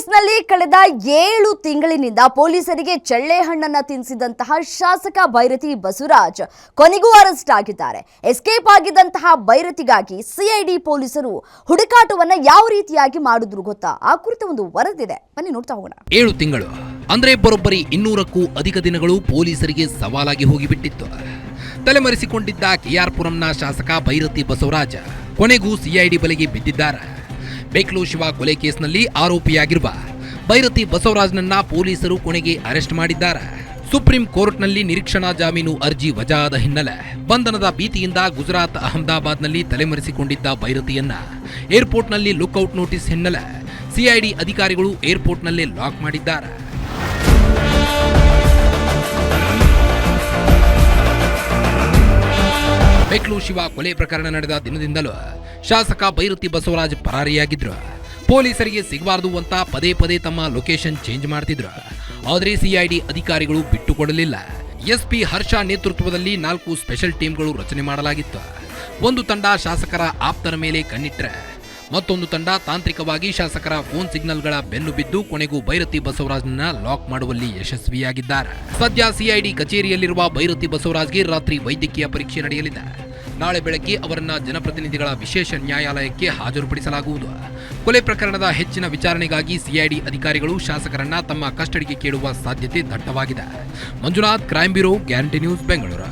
ಕೇಸ್ನಲ್ಲಿ ಕಳೆದ 7 ತಿಂಗಳಿನಿಂದ ಪೊಲೀಸರಿಗೆ ಚಳ್ಳೆಹಣ್ಣನ್ನ ತಿನ್ನಿಸಿದಂತಹ ಶಾಸಕ ಭೈರತಿ ಬಸವರಾಜ್ ಕೊನೆಗೂ ಅರೆಸ್ಟ್ ಆಗಿದ್ದಾರೆ. ಎಸ್ಕೇಪ್ ಆಗಿದ್ದಂತಹ ಭೈರತಿಗಾಗಿ ಸಿಐಡಿ ಪೊಲೀಸರು ಹುಡುಕಾಟವನ್ನ ಯಾವ ರೀತಿಯಾಗಿ ಮಾಡಿದ್ರು ಗೊತ್ತಾ? ಆ ಕುರಿತ ಒಂದು ವರದಿದೆ, ಬನ್ನಿ ನೋಡ್ತಾ ಹೋಗೋಣ. 7 ತಿಂಗಳು ಅಂದ್ರೆ ಬರೋಬ್ಬರಿ 200ಕ್ಕೂ ಅಧಿಕ ದಿನಗಳು ಪೊಲೀಸರಿಗೆ ಸವಾಲಾಗಿ ಹೋಗಿಬಿಟ್ಟಿತ್ತು. ತಲೆಮರೆಸಿಕೊಂಡಿದ್ದ ಕೆಆರ್ಪುರಂನ ಶಾಸಕ ಭೈರತಿ ಬಸವರಾಜ್ ಕೊನೆಗೂ ಸಿಐಡಿ ಬಲೆಗೆ ಬಿದ್ದಿದ್ದಾರೆ. ಬೇಕ್ಲು ಶಿವ ಕೊಲೆ ಕೇಸ್ನಲ್ಲಿ ಆರೋಪಿಯಾಗಿರುವ ಭೈರತಿ ಬಸವರಾಜ್ನನ್ನ ಪೊಲೀಸರು ಕೊನೆಗೆ ಅರೆಸ್ಟ್ ಮಾಡಿದ್ದಾರೆ. ಸುಪ್ರೀಂ ಕೋರ್ಟ್ನಲ್ಲಿ ನಿರೀಕ್ಷಣಾ ಜಾಮೀನು ಅರ್ಜಿ ವಜಾದ ಹಿನ್ನೆಲೆ ಬಂಧನದ ಭೀತಿಯಿಂದ ಗುಜರಾತ್ ಅಹಮದಾಬಾದ್ನಲ್ಲಿ ತಲೆಮರೆಸಿಕೊಂಡಿದ್ದ ಭೈರತಿಯನ್ನ ಏರ್ಪೋರ್ಟ್ನಲ್ಲಿ ಲುಕ್ಔಟ್ ನೋಟಿಸ್ ಹಿನ್ನೆಲೆ ಸಿಐಡಿ ಅಧಿಕಾರಿಗಳು ಏರ್ಪೋರ್ಟ್ನಲ್ಲೇ ಲಾಕ್ ಮಾಡಿದ್ದಾರೆ. ಬೇಕ್ಲು ಶಿವ ಕೊಲೆ ಪ್ರಕರಣ ನಡೆದ ದಿನದಿಂದಲೂ ಶಾಸಕ ಭೈರತಿ ಬಸವರಾಜ್ ಪರಾರಿಯಾಗಿದ್ರು. ಪೊಲೀಸರಿಗೆ ಸಿಗಬಾರದು ಅಂತ ಪದೇ ಪದೇ ತಮ್ಮ ಲೊಕೇಶನ್ ಚೇಂಜ್ ಮಾಡ್ತಿದ್ರು. ಆದರೆ ಸಿಐಡಿ ಅಧಿಕಾರಿಗಳು ಬಿಟ್ಟುಕೊಡಲಿಲ್ಲ. ಎಸ್ಪಿ ಹರ್ಷ ನೇತೃತ್ವದಲ್ಲಿ 4 ಸ್ಪೆಷಲ್ ಟೀಮ್ಗಳು ರಚನೆ ಮಾಡಲಾಗಿತ್ತು. ಒಂದು ತಂಡ ಶಾಸಕರ ಆಪ್ತರ ಮೇಲೆ ಕಣ್ಣಿಟ್ರೆ ಮತ್ತೊಂದು ತಂಡ ತಾಂತ್ರಿಕವಾಗಿ ಶಾಸಕರ ಫೋನ್ ಸಿಗ್ನಲ್ಗಳ ಬೆನ್ನು ಬಿದ್ದು ಕೊನೆಗೂ ಭೈರತಿ ಬಸವರಾಜ್ನ ಲಾಕ್ ಮಾಡುವಲ್ಲಿ ಯಶಸ್ವಿಯಾಗಿದ್ದಾರೆ. ಸದ್ಯ ಸಿಐಡಿ ಕಚೇರಿಯಲ್ಲಿರುವ ಭೈರತಿ ಬಸವರಾಜ್ಗೆ ರಾತ್ರಿ ವೈದ್ಯಕೀಯ ಪರೀಕ್ಷೆ ನಡೆಯಲಿದೆ. ನಾಳೆ ಬೆಳಗ್ಗೆ ಅವರನ್ನ ಜನಪ್ರತಿನಿಧಿಗಳ ವಿಶೇಷ ನ್ಯಾಯಾಲಯಕ್ಕೆ ಹಾಜರುಪಡಿಸಲಾಗುವುದು. ಕೊಲೆ ಪ್ರಕರಣದ ಹೆಚ್ಚಿನ ವಿಚಾರಣೆಗಾಗಿ ಸಿಐಡಿ ಅಧಿಕಾರಿಗಳು ಶಾಸಕರನ್ನ ತಮ್ಮ ಕಸ್ಟಡಿಗೆ ಕೇಳುವ ಸಾಧ್ಯತೆ ದಟ್ಟವಾಗಿದೆ. Manjunath, crime bureau, Guarantee News, Bengaluru.